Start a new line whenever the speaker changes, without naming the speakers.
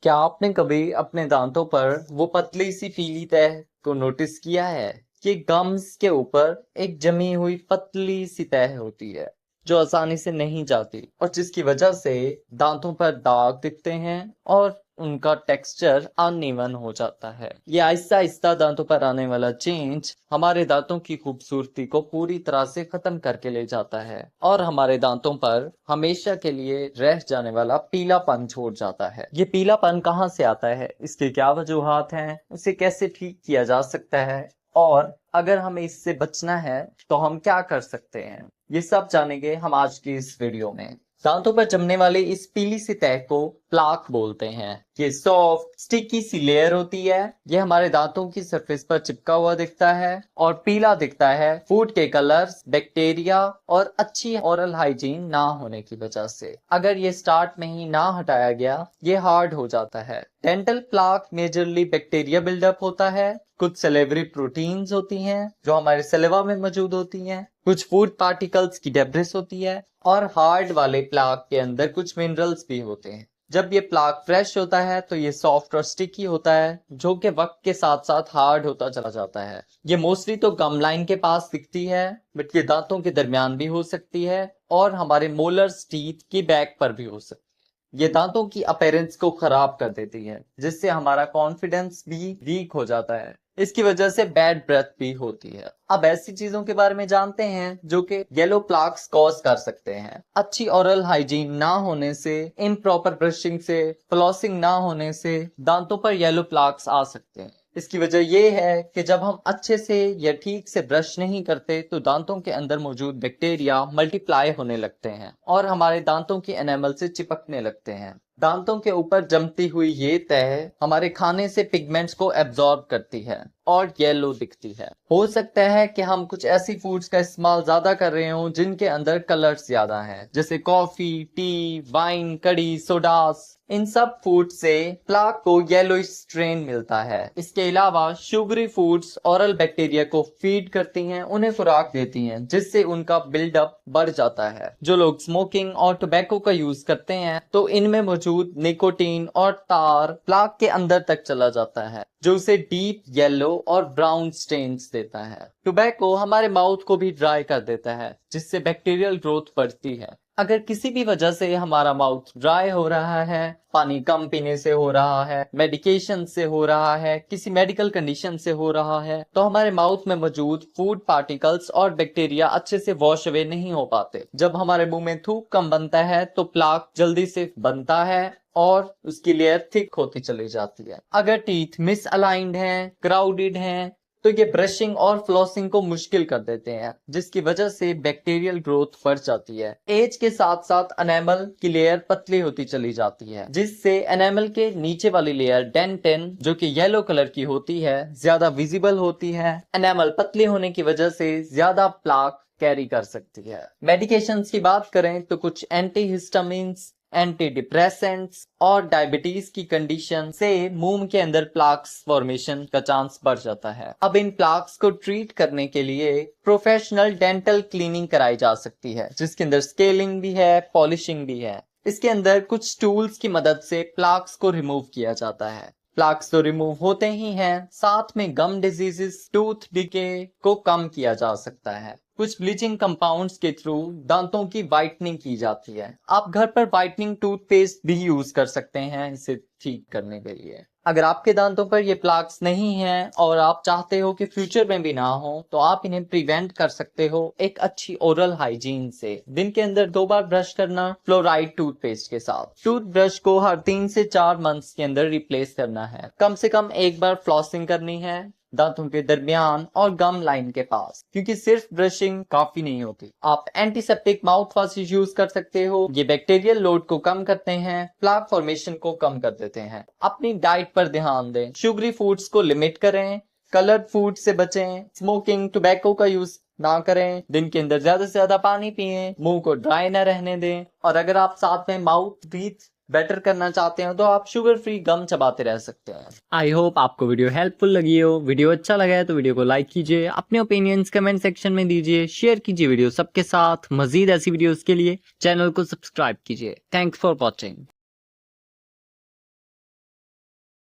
क्या आपने कभी अपने दांतों पर वो पतली सी पीली तह को नोटिस किया है कि गम्स के ऊपर एक जमी हुई पतली सी तह होती है जो आसानी से नहीं जाती और जिसकी वजह से दांतों पर दाग दिखते हैं और उनका टेक्सचर अनइवन हो जाता है। ये आहिस्ता आहिस्ता दांतों पर आने वाला चेंज हमारे दांतों की खूबसूरती को पूरी तरह से खत्म करके ले जाता है और हमारे दांतों पर हमेशा के लिए रह जाने वाला पीलापन छोड़ जाता है। ये पीलापन कहाँ से आता है, इसके क्या वजूहात हैं, उसे कैसे ठीक किया जा सकता है और अगर हमें इससे बचना है तो हम क्या कर सकते हैं, ये सब जानेंगे हम आज की इस वीडियो में। दांतों पर जमने वाली इस पीली सी तह को प्लाक बोलते हैं। ये सॉफ्ट स्टिकी सी लेयर होती है। ये हमारे दांतों की सरफेस पर चिपका हुआ दिखता है और पीला दिखता है फूड के कलर्स, बैक्टीरिया और अच्छी ओरल हाइजीन ना होने की वजह से। अगर ये स्टार्ट में ही ना हटाया गया ये हार्ड हो जाता है। Dental plaque majorly bacteria buildup होता है। कुछ सेलेवरी प्रोटीन्स होती हैं जो हमारे सलिवा में मौजूद होती हैं। कुछ फूड पार्टिकल्स की डेब्रिस होती है और हार्ड वाले प्लाक के अंदर कुछ मिनरल्स भी होते हैं। जब ये प्लाक फ्रेश होता है तो ये सॉफ्ट और स्टिकी होता है जो कि वक्त के साथ साथ हार्ड होता चला जाता है। ये मोस्टली तो गम लाइन के पास दिखती है बट ये दांतों के दरमियान भी हो सकती है और हमारे मोलर्स टीथ की बैक पर भी हो सकती है। ये दांतों की अपीयरेंस को खराब कर देती है जिससे हमारा कॉन्फिडेंस भी वीक हो जाता है। इसकी वजह से बैड ब्रेथ भी होती है। अब ऐसी चीजों के बारे में जानते हैं जो कि येलो प्लाक्स कॉज कर सकते हैं। अच्छी ओरल हाइजीन ना होने से, इम्प्रॉपर ब्रशिंग से, फ्लॉसिंग ना होने से दांतों पर येलो प्लाक्स आ सकते हैं। इसकी वजह यह है कि जब हम अच्छे से या ठीक से ब्रश नहीं करते तो दांतों के अंदर मौजूद बैक्टीरिया मल्टीप्लाई होने लगते हैं और हमारे दांतों की एनामल से चिपकने लगते हैं। दांतों के ऊपर जमती हुई ये तह हमारे खाने से पिगमेंट्स को एब्जॉर्ब करती है और येलो दिखती है। हो सकता है कि हम कुछ ऐसी फूड्स का इस्तेमाल ज्यादा कर रहे हों जिनके अंदर कलर्स ज्यादा हैं, जैसे कॉफी, टी, वाइन, कड़ी, सोडास। इन सब फूड से प्लाक को येलोइश स्ट्रेन मिलता है। इसके अलावा शुगरी फूड्स ओरल बैक्टीरिया को फीड करती हैं, उन्हें खुराक देती हैं जिससे उनका बिल्डअप बढ़ जाता है। जो लोग स्मोकिंग और टोबैको का यूज करते हैं तो इनमें मौजूद निकोटीन और तार प्लाक के अंदर तक चला जाता है जो उसे डीप येलो और ब्राउन स्टेन्स देता है। टोबैको हमारे माउथ को भी ड्राई कर देता है जिससे बैक्टीरियल ग्रोथ बढ़ती है। अगर किसी भी वजह से हमारा माउथ ड्राई हो रहा है, पानी कम पीने से हो रहा है, मेडिकेशन से हो रहा है, किसी मेडिकल कंडीशन से हो रहा है, तो हमारे माउथ में मौजूद फूड पार्टिकल्स और बैक्टीरिया अच्छे से वॉश अवे नहीं हो पाते। जब हमारे मुंह में थूक कम बनता है तो प्लाक जल्दी से बनता है और उसकी लेयर थिक होती चली जाती है। अगर टीथ मिसअलाइंड हैं, क्राउडेड हैं, तो ये ब्रशिंग और फ्लॉसिंग को मुश्किल कर देते हैं जिसकी वजह से बैक्टीरियल ग्रोथ बढ़ जाती है। एज के साथ साथ एनामल की लेयर पतली होती चली जाती है जिससे एनामल के नीचे वाली लेयर डेंटिन जो कि येलो कलर की होती है ज्यादा विजिबल होती है। एनामल पतली होने की वजह से ज्यादा प्लाक कैरी कर सकती है। मेडिकेशंस की बात करें तो कुछ एंटीहिस्टामिन्स, एंटी डिप्रेसेंट्स और डायबिटीज की कंडीशन से मुंह के अंदर प्लाक्स फॉर्मेशन का चांस बढ़ जाता है। अब इन प्लाक्स को ट्रीट करने के लिए प्रोफेशनल डेंटल क्लीनिंग कराई जा सकती है जिसके अंदर स्केलिंग भी है, पॉलिशिंग भी है। इसके अंदर कुछ टूल्स की मदद से प्लाक्स को रिमूव किया जाता है। प्लाक्स तो रिमूव होते ही हैं, साथ में गम डिजीजेस, टूथ डिके को कम किया जा सकता है। कुछ ब्लीचिंग कंपाउंड्स के थ्रू दांतों की वाइटनिंग की जाती है। आप घर पर वाइटनिंग टूथपेस्ट भी यूज कर सकते हैं इसे ठीक करने के लिए। अगर आपके दांतों पर ये प्लाक्स नहीं हैं और आप चाहते हो कि फ्यूचर में भी ना हो तो आप इन्हें प्रिवेंट कर सकते हो एक अच्छी ओरल हाइजीन से। दिन के अंदर 2 बार ब्रश करना फ्लोराइड टूथपेस्ट के साथ। टूथब्रश को हर 3 से 4 मंथ्स के अंदर रिप्लेस करना है। कम से कम 1 बार फ्लॉसिंग करनी है दांतों के दरमियान और गम लाइन के पास, क्योंकि सिर्फ ब्रशिंग काफी नहीं होती। आप एंटीसेप्टिक माउथ वॉश यूज कर सकते हो। ये बैक्टीरियल लोड को कम करते हैं, प्लाक फॉर्मेशन को कम कर देते हैं। अपनी डाइट पर ध्यान दें, शुगरी फूड्स को लिमिट करें, कलर्ड फूड से बचें, स्मोकिंग, टोबैको का यूज ना करें, दिन के अंदर ज्यादा से ज्यादा पानी पिएं, मुंह को ड्राई ना रहने दें और अगर आप साथ में माउथ ब्रीथ बेटर करना चाहते हो तो आप शुगर फ्री गम चबाते रह सकते हैं। आई होप आपको वीडियो हेल्पफुल लगी हो। वीडियो अच्छा लगा है तो वीडियो को लाइक कीजिए, अपने ओपिनियंस कमेंट सेक्शन में दीजिए, शेयर कीजिए वीडियो सबके साथ। मजीद ऐसी वीडियोस के लिए चैनल को सब्सक्राइब कीजिए। Thanks for watching.